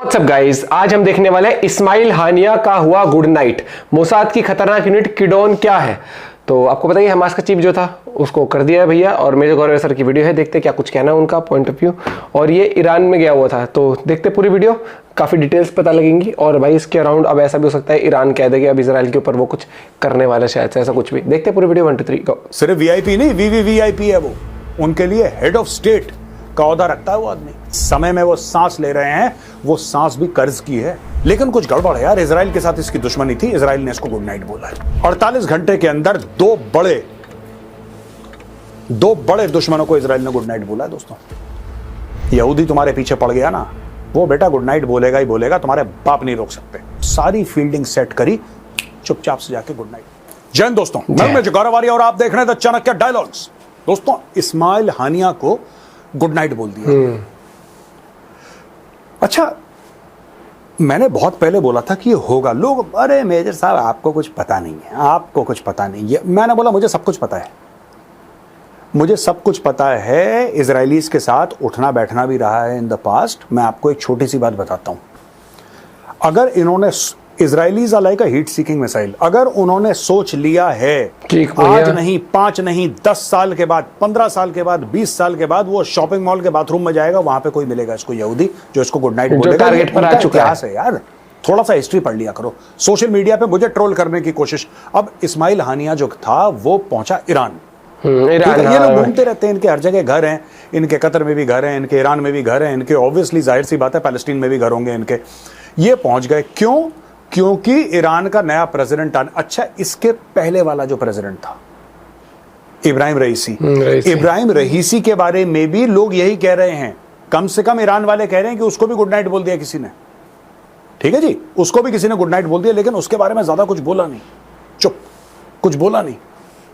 WhatsApp guys, आज हम देखने वाले हैं इस्माइल हानिया का हुआ गुड नाइट। मोसाद की खतरनाक यूनिट किडोन क्या है। तो आपको पता ही हमास का चीफ जो था उसको कर दिया है भैया, और मेजर गौरव सर की वीडियो है, देखते क्या कुछ कहना है उनका पॉइंट ऑफ व्यू। और ये ईरान में गया हुआ था, तो देखते पूरी वीडियो, काफी डिटेल्स पता लगेंगी। और भाई इसके अराउंड अब ऐसा भी हो सकता है ईरान कह देगा अब इजराइल के ऊपर वो कुछ करने वाला, शायद से ऐसा कुछ भी। देखते पूरी वीडियो 1 2 3 गो। सिर्फ वीआईपी नहीं, वीवीवीआईपी है वो। उनके लिए हेड ऑफ स्टेट का ओहदा रखता है वो आदमी। समय में वो सांस ले रहे हैं, वो सांस भी कर्ज की है। लेकिन कुछ गड़बड़ है यार, इजराइल के साथ इसकी दुश्मनी थी, इजराइल ने इसको गुड नाइट बोला है। 48 घंटे के अंदर दो बड़े दुश्मनों को इजराइल ने गुड नाइट बोला है दोस्तों। यहूदी तुम्हारे पीछे पड़ गया ना, वो बेटा गुड नाइट बोलेगा ही बोलेगा, तुम्हारे बाप नहीं रोक सकते। सारी फील्डिंग सेट करी, चुपचाप से जाके गुड नाइट। जय हिंद दोस्तों, मैं गौरव आर्य और आप देख रहे हैं द चाणक्य डायलॉग्स। दोस्तों, इस्माइल हानिया को गुड नाइट बोल दिया। अच्छा, मैंने बहुत पहले बोला था कि ये होगा। लोग, अरे मेजर साहब आपको कुछ पता नहीं है, आपको कुछ पता नहीं है। मैंने बोला मुझे सब कुछ पता है, मुझे सब कुछ पता है। इजरायलीज के साथ उठना बैठना भी रहा है इन द पास्ट। मैं आपको एक छोटी सी बात बताता हूं। अगर इन्होंने, Israelis are like a heat seeking missile, अगर उन्होंने सोच लिया है आज नहीं, 5 नहीं, 10 साल के बाद, 15 साल के बाद, 20 साल के बाद वो शॉपिंग मॉल के बाथरूम में जाएगा, वहां पे कोई मिलेगा इसको यहूदी जो इसको गुड नाइट बोलेगा। टारगेट पर आ चुका है यार, थोड़ा सा हिस्ट्री पढ़ लिया करो। सोशल मीडिया पे मुझे ट्रोल करने की कोशिश। अब इस्माइल हानिया जो था वो पहुंचा ईरान। ये लोग घूमते रहते हैं, इनके हर जगह घर हैं, इनके कतर में भी घर हैं, इनके ईरान में भी घर हैं, इनके ऑब्वियसली जाहिर सी बात है पैलेस्टीन में भी घर होंगे इनके। ये पहुंच गए क्यों? क्योंकि ईरान का नया प्रेसिडेंट अच्छा, इसके पहले वाला जो प्रेसिडेंट था इब्राहिम रईसी, इब्राहिम रईसी के बारे में भी लोग यही कह रहे हैं। कम से कम ईरान वाले कह रहे हैं कि उसको भी गुड नाइट बोल दिया किसी ने। ठीक है जी, उसको भी किसी ने गुड नाइट बोल दिया, लेकिन उसके बारे में ज्यादा कुछ बोला नहीं, चुप, कुछ बोला नहीं।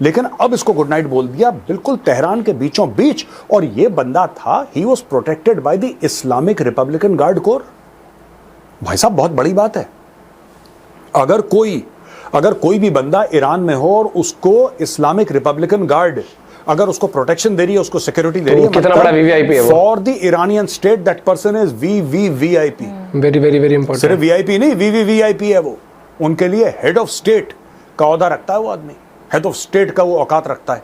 लेकिन अब इसको गुड नाइट बोल दिया बिल्कुल तेहरान के बीचों बीच। और ये बंदा था, he was protected by the Islamic Republican guard core. भाई साहब, बहुत बड़ी बात है। अगर कोई भी बंदा ईरान में हो और उसको इस्लामिक रिपब्लिकन गार्ड अगर उसको प्रोटेक्शन दे रही है, उसको सिक्योरिटी दे रही है, कितना बड़ा वीवीआईपी है वो। For the Iranian state that person is VVVIP. Very very very important. सिर्फ वीआईपी नहीं, वीवीवीआईपी है वो। उनके लिए हेड ऑफ स्टेट का ओहदा रखता है वो आदमी, हेड ऑफ स्टेट का वो औकात रखता है।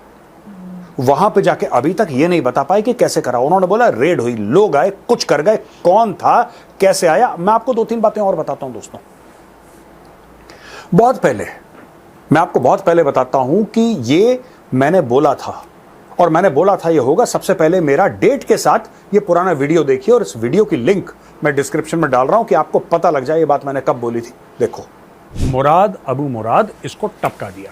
वहां पे जाके अभी तक ये नहीं बता पाए कि कैसे करा। उन्होंने बोला रेड हुई, लोग आए, कुछ कर गए, कौन था, कैसे आया। मैं आपको 2-3 बातें और बताता हूं दोस्तों। मैं आपको बहुत पहले बताता हूं कि ये मैंने बोला था, और मैंने बोला था ये होगा। सबसे पहले मेरा डेट के साथ ये पुराना वीडियो देखिए, और इस वीडियो की लिंक मैं डिस्क्रिप्शन में डाल रहा हूं कि आपको पता लग जाए ये बात मैंने कब बोली थी। देखो, मुराद अबू मुराद इसको टपका दिया।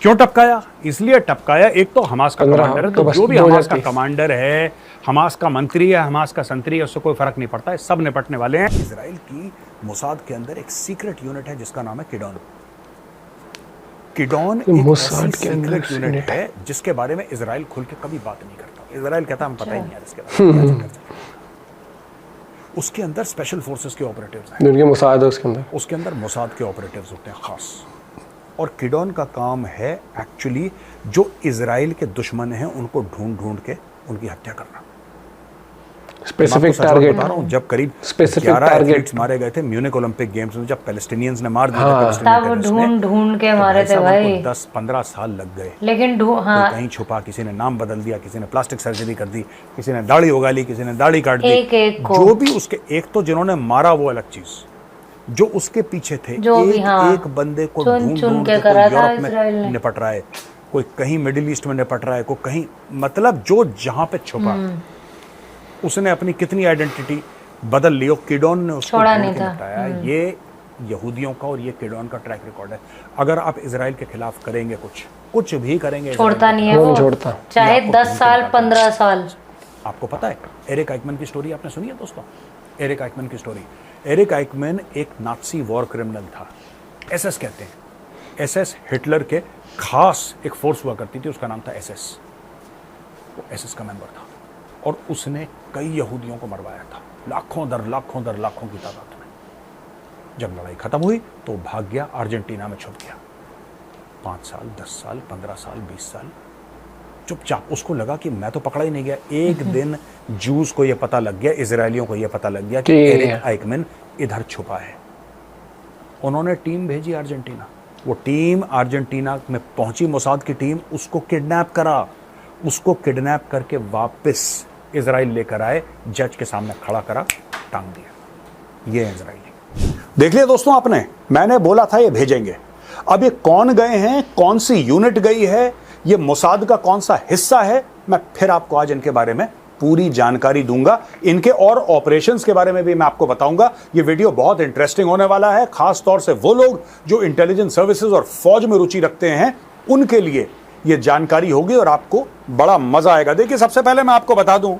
क्यों टपकाया? इसलिए टपकाया, एक तो हमास का कमांडर है, तो जो भी हमास का कमांडर है, हमास का मंत्री है, हमास का संतरी है, उससे कोई फर्क नहीं पड़ता है, सब निपटने वाले हैं। इजराइल की मोसाद के अंदर एक सीक्रेट यूनिट है जिसका नाम है किडोन। किडोन एक ऐसी सीक्रेट यूनिट है जिसके बारे में इजराइल खुल के कभी बात नहीं करता। इजराइल कहता हमें पता ही नहीं है इसके बारे में। उसके अंदर स्पेशल फोर्सेस के ऑपरेटिव्स हैं, मोसाद है उसके अंदर मोसाद के ऑपरेटिव्स होते हैं खास। और किडोन का काम है एक्चुअली जो इजराइल के दुश्मन हैं उनको ढूंढ ढूंढ के उनकी हत्या करना। स्पेसिफिक टारगेट बता रहा हूं, जब करीब 11 एथलीट्स मारे गए थे म्यूनिक ओलंपिक गेम्स में, जब पैलेस्टीनियंस ने मार दिया तब ढूंढ ढूंढ के मारे थे भाई। 10-15 साल लग गए। लेकिन कहीं छुपा, किसी ने नाम बदल दिया, किसी ने प्लास्टिक सर्जरी कर दी, किसी ने दाढ़ी उगा ली, किसी ने दाढ़ी काट दी। जो भी उसके, एक तो जिन्होंने मारा वो अलग चीज, जो उसके पीछे थे, एक बंदे को ढूंढ ढूंढ के यूरोप में निपट रहा है, कोई कहीं मिडिल ईस्ट में निपट रहा है, कोई कहीं, मतलब जो जहां पे छुपा उसने अपनी कितनी आइडेंटिटी बदल ली। किडोन ने उसको निपटाया। ये यहूदियों का और ये किडोन का ट्रैक रिकॉर्ड है। अगर आप इजराइल के खिलाफ करेंगे कुछ भी करेंगे, छोड़ता नहीं है वो, छोड़ता चाहे 10 साल 15 साल। आपको पता है एरिक आइकमैन की स्टोरी आपने सुनी है दोस्तों? एरिक आइकमैन की स्टोरी। एरिक आइकमैन एक नाज़ी वॉर क्रिमिनल था, एसएस कहते हैं। एसएस हिटलर के खास एक फोर्स हुआ करती थी, उसका नाम था एसएस। वो एसएस का मेंबर था और उसने कई यहूदियों को मरवाया था, लाखों दर लाखों की तादाद में। जब लड़ाई खत्म हुई तो भाग गया, अर्जेंटीना में छुप गया। 5 साल, 10 साल, 15 साल, 20 साल चुपचाप। उसको लगा कि मैं तो पकड़ा ही नहीं गया। एक दिन जूस को यह पता लग गया, इजरायलियों को यह पता लग गया कि एरिक आइकमैन इधर छुपा है। उन्होंने टीम भेजी अर्जेंटीना। वो टीम अर्जेंटीना में पहुंची, मोसाद की टीम, उसको किडनैप करा। उसको किडनैप करके वापस इजराइल लेकर आए, जज के सामने खड़ा करा, टांग दिया। ये है इजराइली। देख लिया दोस्तों आपने, मैंने बोला था ये भेजेंगे। अब ये कौन गए हैं, कौन सी यूनिट गई है, ये मोसाद का कौन सा हिस्सा है, मैं फिर आपको आज इनके बारे में पूरी जानकारी दूंगा। इनके और ऑपरेशंस के बारे में भी मैं आपको बताऊंगा। ये वीडियो बहुत इंटरेस्टिंग होने वाला है, खास तौर से वो लोग जो इंटेलिजेंस सर्विसेज और फौज में रुचि रखते हैं उनके लिए ये जानकारी होगी और आपको बड़ा मजा आएगा। देखिए, सबसे पहले मैं आपको बता दूं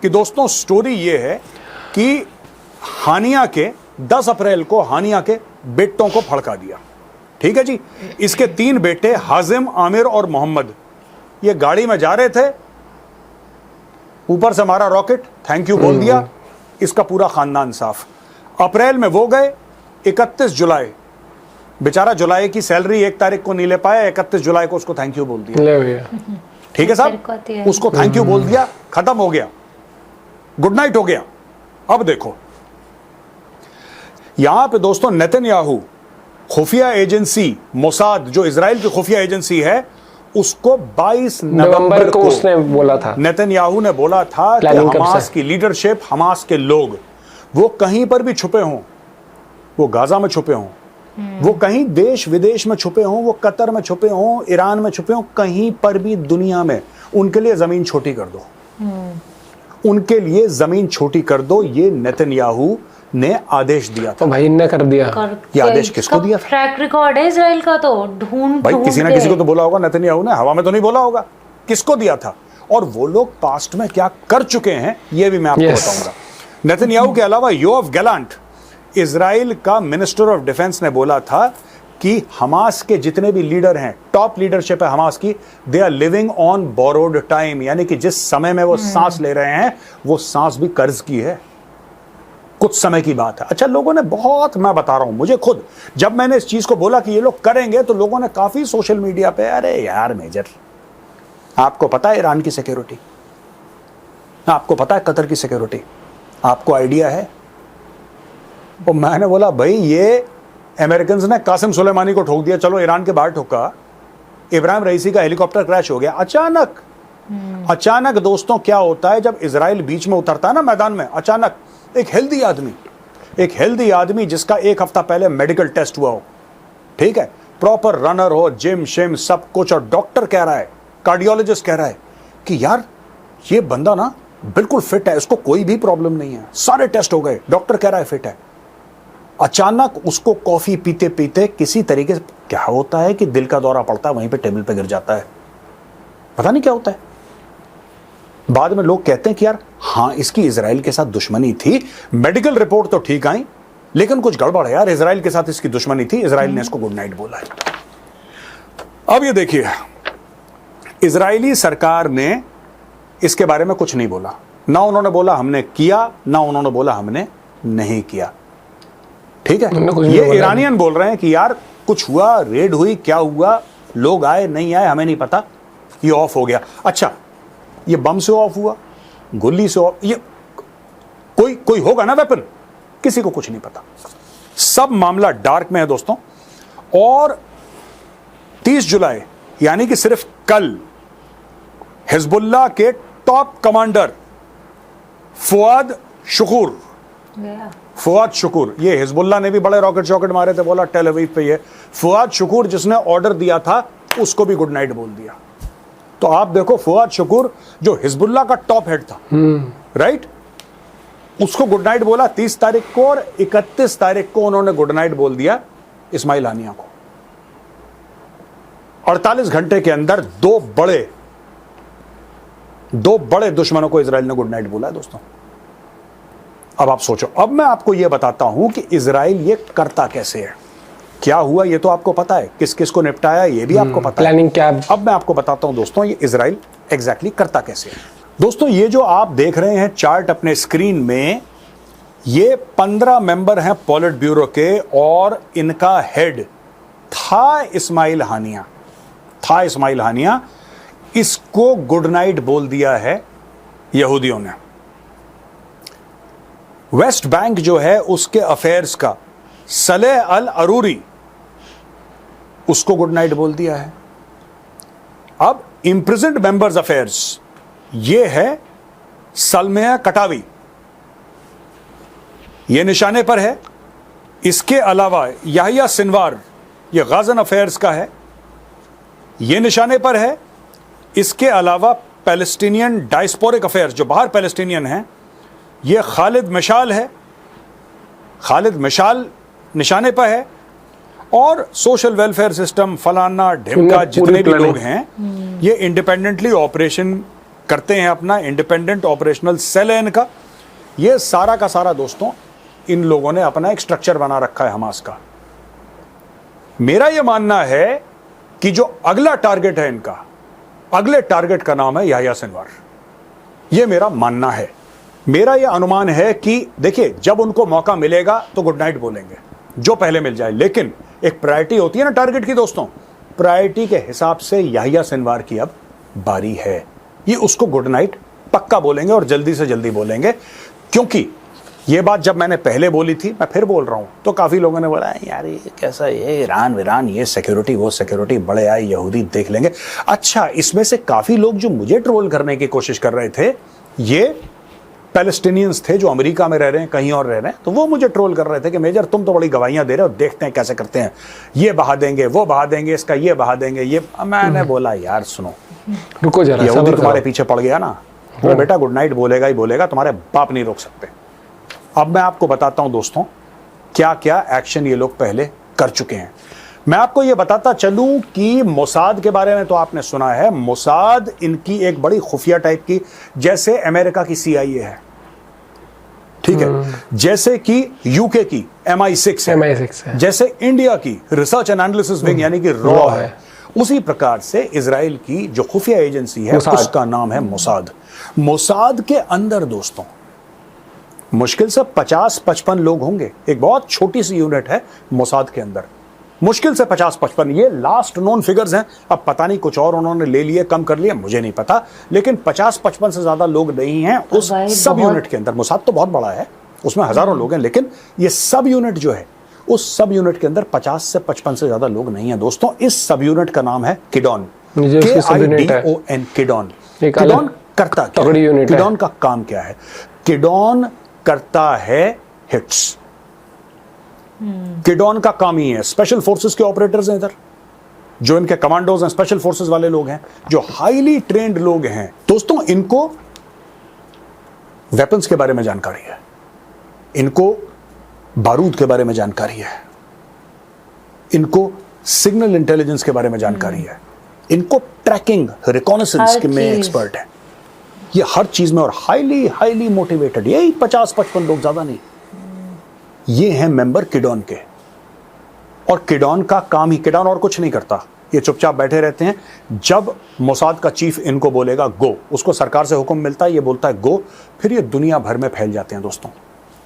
कि दोस्तों स्टोरी ये है कि हानिया के 10 अप्रैल को हानिया के बेटों को फड़का दिया। ठीक है जी। इसके 3 बेटे हाजिम, आमिर और मोहम्मद, ये गाड़ी में जा रहे थे, ऊपर से मारा रॉकेट, थैंक यू बोल दिया, इसका पूरा खानदान साफ। अप्रैल में वो गए, 31 जुलाई, बेचारा जुलाई की सैलरी 1 तारीख को नहीं ले पाया, 31 जुलाई को उसको थैंक यू बोल दिया। ठीक है साहब, उसको थैंक यू बोल दिया, खत्म हो गया, गुड नाइट हो गया। अब देखो यहां पे दोस्तों नेतन्याहू, खुफिया एजेंसी मोसाद, जो इजराइल की खुफिया एजेंसी है, उसको 22 नवंबर को उसने बोला था, नेतन्याहू ने बोला था कि हमास की लीडरशिप, हमास के लोग, वो कहीं पर भी छुपे हों, वो गाजा में छुपे हों, वो कहीं देश विदेश में छुपे हों, वो कतर में छुपे हों, ईरान में छुपे हों, कहीं पर भी दुनिया में, उनके लिए जमीन छोटी कर दो, उनके लिए जमीन छोटी कर दो। ये नेतन्याहू ने आदेश दिया था। तो भाई ने कर दिया। ये आदेश किसको दिया? ट्रैक रिकॉर्ड है इजराइल का, तो ढूंढ भाई किसी ना किसी को तो बोला होगा नेतन्याहू ने, हवा में तो नहीं बोला होगा। किसको दिया था और वो लोग पास्ट में क्या कर चुके हैं ये भी मैं आपको बताऊंगा। नेतन्याहू के अलावा योआव गैलेंट, इजराइल का मिनिस्टर ऑफ डिफेंस, ने बोला था कि हमास के जितने भी लीडर हैं, टॉप लीडरशिप है हमास की, they are living on borrowed time, यानी कि जिस समय में वो सांस ले रहे हैं वो सांस भी कर्ज की है, कुछ समय की बात है। अच्छा, लोगों ने बहुत, मैं बता रहा हूं, मुझे खुद जब मैंने इस चीज को बोला कि ये लोग करेंगे तो लोगों ने काफी सोशल मीडिया पे, अरे यार मेजर, आपको पता है ईरान की सिक्योरिटी, आपको पता है कतर की सिक्योरिटी, आपको आइडिया है? और मैंने बोला भाई ये अमेरिकन ने कासिम सुलेमानी को ठोक दिया, चलो ईरान के बाहर ठोका, इब्राहिम रईसी का हेलीकॉप्टर क्रैश हो गया अचानक दोस्तों क्या होता है जब इजराइल बीच में उतरता है ना मैदान में, अचानक एक हेल्दी आदमी जिसका 1 हफ्ता पहले मेडिकल टेस्ट हुआ हो, ठीक है, प्रॉपर रनर हो, जिम शिम सब कुछ, और डॉक्टर कह रहा है, कार्डियोलॉजिस्ट कह रहा है कि यार ये बंदा ना बिल्कुल फिट है, इसको कोई भी प्रॉब्लम नहीं है, सारे टेस्ट हो गए, डॉक्टर कह रहा है फिट है। अचानक उसको कॉफी पीते पीते किसी तरीके से क्या होता है कि दिल का दौरा पड़ता है, वहीं पे टेबल पे गिर जाता है, पता नहीं क्या होता है। बाद में लोग कहते हैं कि यार हाँ इसकी इजराइल के साथ दुश्मनी थी, मेडिकल रिपोर्ट तो ठीक आई, लेकिन कुछ गड़बड़ है यार, इजराइल के साथ इसकी दुश्मनी थी, इजराइल ने इसको गुड नाइट बोला है। अब ये देखिए, इजरायली सरकार ने इसके बारे में कुछ नहीं बोला, ना उन्होंने बोला हमने किया, ना उन्होंने बोला हमने नहीं किया, ठीक है। ये ईरानियन बोल रहे हैं कि यार कुछ हुआ, रेड हुई, क्या हुआ, लोग आए नहीं आए हमें नहीं पता, ये ऑफ हो गया। अच्छा, ये बम से ऑफ हुआ, गोली से ऑफ, ये कोई होगा ना वेपन, किसी को कुछ नहीं पता, सब मामला डार्क में है दोस्तों। और 30 जुलाई यानी कि सिर्फ कल हिजबुल्लाह के टॉप कमांडर फुआद शुकुर, ये हिजबुल्लाह ने भी बड़े रॉकेट मारे थे, बोला टेल अवीव पे, ये फुआद शुकुर जिसने ऑर्डर दिया था उसको भी गुड नाइट बोल दिया। तो आप देखो, फुआद शुकुर जो हिजबुल्लाह का टॉप हेड था, राइट, उसको गुड नाइट बोला 30 तारीख को, और 31 तारीख को उन्होंने गुड नाइट बोल दिया इस्माइल हानिया को। 48 घंटे के अंदर दो बड़े दुश्मनों को इजराइल ने गुड नाइट बोला है दोस्तों। अब आप सोचो, अब मैं आपको यह बताता हूं कि इजराइल ये करता कैसे है, क्या हुआ ये तो आपको पता है, किस किस को निपटाया ये भी आपको पता है, प्लानिंग क्या। अब मैं आपको बताता हूं दोस्तों ये इजराइल एग्जैक्टली करता कैसे है। दोस्तों ये जो आप देख रहे हैं चार्ट अपने स्क्रीन में, ये 15 मेंबर हैं पॉलिट ब्यूरो के, और इनका हेड था इस्माइल हानिया। इसको गुड नाइट बोल दिया है यहूदियों ने। वेस्ट बैंक जो है उसके अफेयर्स का सलेह अल अरूरी, उसको गुड नाइट बोल दिया है। अब इम्प्रिजन्ड मेंबर्स अफेयर्स, ये है सलमिया कटावी, ये निशाने पर है। इसके अलावा याहिया सिनवार, ये गाजन अफेयर्स का है, ये निशाने पर है। इसके अलावा पैलेस्टीनियन डायस्पोरिक अफेयर्स, जो बाहर पैलेस्टीनियन हैं, ये खालिद मिशाल है, खालिद मिशाल निशाने पर है। और सोशल वेलफेयर सिस्टम, फलाना ढिमका, जितने भी लोग हैं ये इंडिपेंडेंटली ऑपरेशन करते हैं, अपना इंडिपेंडेंट ऑपरेशनल सेल है इनका। ये सारा का सारा दोस्तों इन लोगों ने अपना एक स्ट्रक्चर बना रखा है हमास का। मेरा यह मानना है कि जो अगला टारगेट है इनका, अगले टारगेट का नाम है याहिया सिनवार। यह मेरा मानना है, मेरा यह अनुमान है कि देखिए जब उनको मौका मिलेगा तो गुड नाइट बोलेंगे, जो पहले मिल जाए। लेकिन एक प्रायोरिटी होती है ना टारगेट की दोस्तों, प्रायोरिटी के हिसाब से याहिया सिनवार की अब बारी है। ये उसको गुड नाइट पक्का बोलेंगे और जल्दी से जल्दी बोलेंगे। क्योंकि ये बात जब मैंने पहले बोली थी, मैं फिर बोल रहा हूं, तो काफी लोगों ने बोला यार ये कैसा, ये ईरान वीरान, ये सिक्योरिटी वो सिक्योरिटी, बड़े आए यहूदी देख लेंगे। अच्छा, इसमें से काफी लोग जो मुझे ट्रोल करने की कोशिश कर रहे थे, ये पैलेस्टीनियंस थे जो अमेरिका में रह रहे हैं, कहीं और रह रहे हैं, तो वो मुझे ट्रोल कर रहे थे कि मेजर तुम तो बड़ी गवाहियां दे रहे हो, देखते हैं कैसे करते हैं, ये बहा देंगे, वो बहा देंगे, इसका ये बहा देंगे, ये। मैंने बोला यार सुनो, रुको जरा, यहूदी तुम्हारे पीछे पड़ गया ना, वो बेटा गुड नाइट बोलेगा ही बोलेगा, तुम्हारे बाप नहीं रोक सकते। अब मैं आपको बताता हूं दोस्तों क्या क्या एक्शन ये लोग पहले कर चुके हैं। मैं आपको ये बताता चलूं कि मोसाद के बारे में तो आपने सुना है। मोसाद इनकी एक बड़ी खुफिया टाइप की, जैसे अमेरिका की CIA है, ठीक है, जैसे कि यूके की MI6 है, जैसे इंडिया की रिसर्च एंड एनालिसिस विंग यानी कि रॉ है, उसी प्रकार से इजराइल की जो खुफिया एजेंसी है उसका नाम है मोसाद। मोसाद के अंदर दोस्तों मुश्किल से 50-55 लोग होंगे। एक बहुत छोटी सी यूनिट है मोसाद के अंदर, मुश्किल से 50-55, ये लास्ट नोन फिगर्स हैं। अब पता नहीं कुछ और उन्होंने ले लिए, कम कर लिए, मुझे नहीं पता, लेकिन 50-55 से ज्यादा लोग नहीं हैं उस सब यूनिट के अंदर। मोसाद तो बहुत बड़ा है, उसमें हजारों लोग हैं, लेकिन ये सब यूनिट जो है उस सब यूनिट के अंदर 50 से 55 से ज्यादा लोग नहीं है दोस्तों। इस सब यूनिट का नाम है किडॉन, KIDON, किडॉन। किडॉन करता क्या है? किडॉन का काम क्या है? किडॉन करता है हिट्स। किडॉन का काम ही है, स्पेशल फोर्सेस के ऑपरेटर्स हैं इधर, जो इनके कमांडोज हैं, स्पेशल फोर्सेस वाले लोग हैं, जो हाईली ट्रेंड लोग हैं दोस्तों। इनको वेपन्स के बारे में जानकारी है, इनको बारूद के बारे में जानकारी है, इनको सिग्नल इंटेलिजेंस के बारे में जानकारी है, इनको ट्रैकिंग रिकॉनेसेंस में एक्सपर्ट है, ये हर चीज में, और हाईली हाईली मोटिवेटेड। यही 50-55 लोग, ज्यादा नहीं, ये हैं मेंबर किडॉन के। और किडॉन का काम ही, किडॉन और कुछ नहीं करता, ये चुपचाप बैठे रहते हैं। जब मोसाद का चीफ इनको बोलेगा गो, उसको सरकार से हुक्म मिलता है, ये बोलता है गो, फिर ये दुनिया भर में फैल जाते हैं दोस्तों,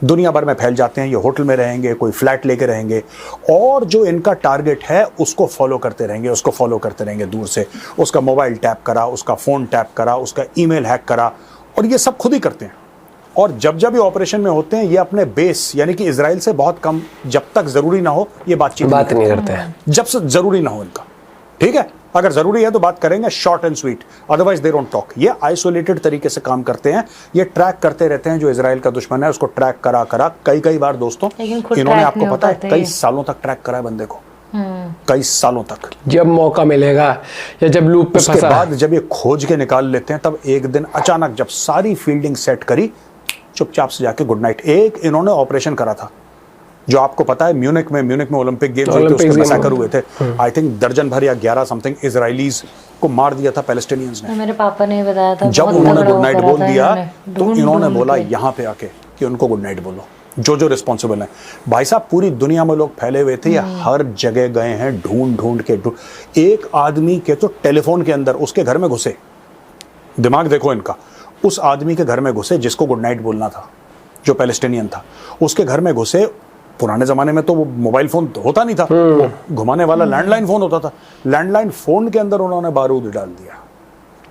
दुनिया भर में फैल जाते हैं। ये होटल में रहेंगे, कोई फ्लैट लेके रहेंगे, और जो इनका टारगेट है उसको फॉलो करते रहेंगे, उसको फॉलो करते रहेंगे दूर से। उसका मोबाइल टैप करा, उसका फोन टैप करा, उसका ईमेल हैक करा, और ये सब खुद ही करते हैं। और जब जब ये ऑपरेशन में होते हैं, ये अपने बेस यानी कि इजराइल से बहुत कम, जब तक जरूरी ना हो ये बात नहीं करते हैं, जब से जरूरी ना हो इनका, ठीक है। अगर जरूरी है तो बात करेंगे, short and sweet, otherwise they don't talk. ये आइसोलेटेड तरीके से काम करते हैं, ये ट्रैक करते रहते हैं, जो इजराइल का दुश्मन है उसको ट्रैक करा कई बार दोस्तों इन्होंने, आपको पता है, कई सालों तक ट्रैक करा है बंदे को, कई सालों तक। जब मौका मिलेगा या जब लूप पे उसके बाद जब ये खोज के निकाल लेते हैं, तब एक दिन अचानक जब सारी फील्डिंग सेट करी, चुपचाप से जाके गुड नाइट। एक इन्होंने ऑपरेशन करा था जो आपको पता है, म्यूनिक में ओलंपिक गेम्स हुए थे, उसके मैसेकर हुए थे। आई थिंक दर्जन भर या 11 समथिंग इजराइलीज को मार दिया था पैलेस्टीनियंस ने। मेरे पापा ने बताया था। जब उन्होंने गुड नाइट बोल दिया तो इन्होंने बोला यहाँ पे आके कि उनको गुड नाइट बोलो, जो रिस्पॉन्सिबल है। भाई साहब पूरी दुनिया में लोग फैले हुए थे, ये हर जगह गए हैं, ढूंढ के। एक आदमी के तो टेलीफोन के अंदर उसके घर में घुसे, दिमाग देखो इनका, उस आदमी के घर में घुसे जिसको गुड नाइट बोलना था, जो पैलेस्टीनियन था, उसके घर में घुसे। पुराने जमाने में तो वो मोबाइल फोन तो होता नहीं था, वो घुमाने वाला लैंडलाइन फोन होता था। लैंडलाइन फोन के अंदर उन्होंने बारूद डाल दिया,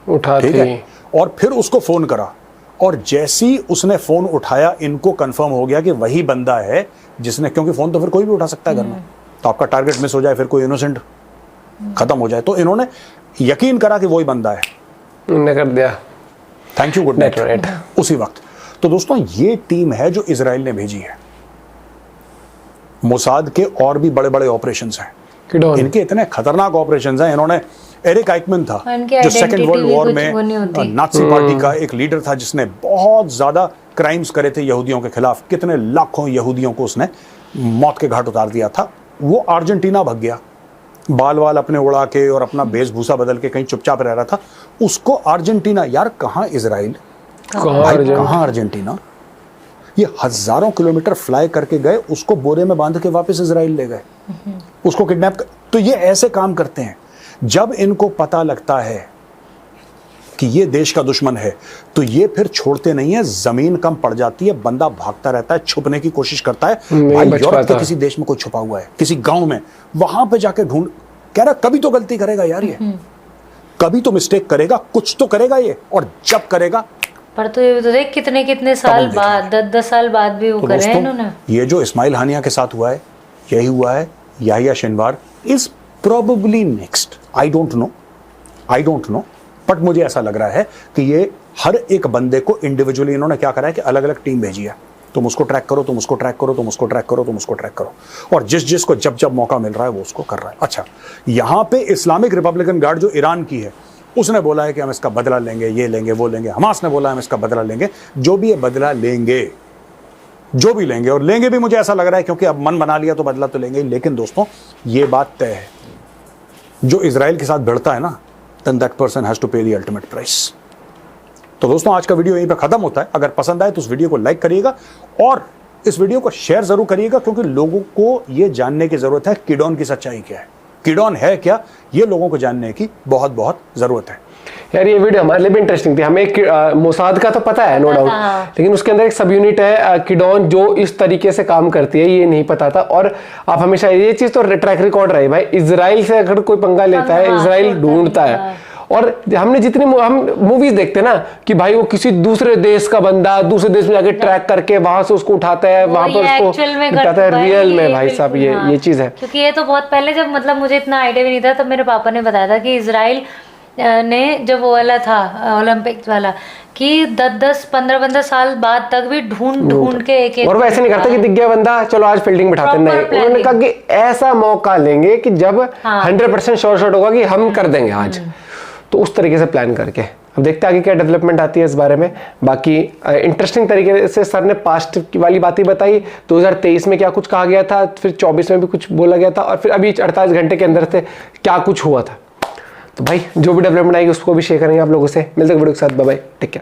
उठाती। ठीक है, और फिर उसको फोन करा, और जैसी उसने फोन उठाया इनको कंफर्म हो गया कि वही बंदा है जिसने, क्योंकि फोन तो फिर कोई भी उठा सकता है घर में, तो आपका टारगेट मिस हो जाए, फिर कोई इनोसेंट खत्म हो जाए, तो इन्होंने यकीन करा कि वही बंदा है, उन्होंने कर दिया थैंक यू गुड नाइट उसी वक्त। तो दोस्तों ये टीम है जो इजराइल ने भेजी है। मोसाद के और भी बड़े बड़े ऑपरेशंस हैं, किडोन। इनके इतने खतरनाक ऑपरेशंस हैं। इन्होंने, एरिक आइकमैन था इनकी जो सेकेंड वर्ल्ड identity वॉर भी कुछ वो नहीं में होती। नाजी पार्टी का एक लीडर था, जिसने बहुत ज्यादा क्राइम्स करे थे यहूदियों के खिलाफ, कितने लाखों यहूदियों को उसने मौत के घाट उतार दिया था। वो अर्जेंटीना भाग गया, बाल वाल अपने उड़ा के और अपना वेशभूषा बदल के कहीं चुपचाप रह रहा था। उसको अर्जेंटीना, यार कहाँ इजराइल, कहाँ अर्जेंटीना, ये हजारों किलोमीटर फ्लाई करके गए, उसको बोरे में बांध के वापस इजराइल ले गए, उसको किडनैप कर। तो ये ऐसे काम करते हैं। जब इनको पता लगता है कि ये देश का दुश्मन है तो ये फिर छोड़ते नहीं है, जमीन कम पड़ जाती है, बंदा भागता रहता है, छुपने की कोशिश करता है। भाई यूरोप के किसी देश में कोई छुपा हुआ है, किसी गांव में, वहां पे जाके ढूंढ, कह रहा कभी तो गलती करेगा यार, ये कभी तो मिस्टेक करेगा, कुछ तो करेगा ये, और जब करेगा। पर तो ये तो देख कितने कितने साल बाद, 10-10 साल बाद भी वो करे हैं इन्होंने। ये जो इस्माइल हानिया के साथ हुआ है, यही हुआ है। Yahya Sinwar is probably next, I don't know, but मुझे ऐसा लग रहा है कि ये हर एक बंदे को इंडिविजुअली इन्होंने क्या करा है कि अलग अलग टीम भेजी है, तुम उसको ट्रैक करो, तुम उसको ट्रैक करो, तुम उसको ट्रैक करो, तुम उसको ट्रैक करो, और जिस जिस को जब जब मौका मिल रहा है वो उसको कर रहा है। अच्छा, यहां पे इस्लामिक रिपब्लिकन गार्ड जो ईरान की है, उसने बोला है कि हम इसका बदला लेंगे, ये लेंगे, वो लेंगे। हमास ने बोला हम इसका बदला लेंगे। जो भी ये बदला लेंगे, जो भी लेंगे, और लेंगे भी, मुझे ऐसा लग रहा है, क्योंकि अब मन बना लिया तो बदला तो लेंगे ही। लेकिन दोस्तों ये बात तय है, जो इजराइल के साथ भिड़ता है ना, then that person has to pay the ultimate price। तो दोस्तों आज का वीडियो यहीं पे खत्म होता है। अगर पसंद आए तो उस वीडियो को लाइक करिएगा और इस वीडियो को शेयर जरूर करिएगा, क्योंकि लोगों को ये जानने की जरूरत है किडोन की सच्चाई क्या है, किडोन है क्या, ये लोगों को जानने की बहुत बहुत जरूरत है। यार ये वीडियो हमारे लिए भी इंटरेस्टिंग थी। हमें मोसाद का तो पता है, नो डाउट, लेकिन उसके अंदर एक सब यूनिट है किडोन जो इस तरीके से काम करती है, ये नहीं पता था। और आप हमेशा ये चीज तो ट्रैक रिकॉर्ड रही भाई, इजराइल से अगर कोई पंगा लेता है, इजराइल ढूंढता है। और हमने जितनी हम मूवीज देखते हैं ना कि भाई वो किसी दूसरे देश का बंदा दूसरे देश में जाके ट्रैक करके वहां से उसको उठाता है, वहां पर उसको उठाता है। रियल में भाई साहब ये चीज है। क्योंकि ये तो बहुत पहले, जब मतलब मुझे इतना आइडिया भी नहीं था, तब मेरे पापा ने बताया था कि इजराइल ने जब वो वाला था ओलंपिक्स वाला, कि 10-15 साल बाद तक भी ढूंढ के एक और वो ऐसे नहीं करता कि दिख गया बंदा चलो आज फील्डिंग बिठाते, नहीं, उन्होंने कहा कि ऐसा मौका लेंगे कि जब 100% श्योर शॉट होगा कि हम कर देंगे आज, तो उस तरीके से प्लान करके। अब देखते हैं आगे क्या डेवलपमेंट आती है इस बारे में। बाकी इंटरेस्टिंग तरीके से सर ने पास्ट की वाली बातें बताई, 2023 में क्या कुछ कहा गया था, फिर 24 में भी कुछ बोला गया था, और फिर अभी 48 घंटे के अंदर से क्या कुछ हुआ था। तो भाई जो भी डेवलपमेंट आएगी उसको भी शेयर करेंगे आप लोगों से। मिलते हैं वीडियो के साथ, बाय बाय, टेक केयर।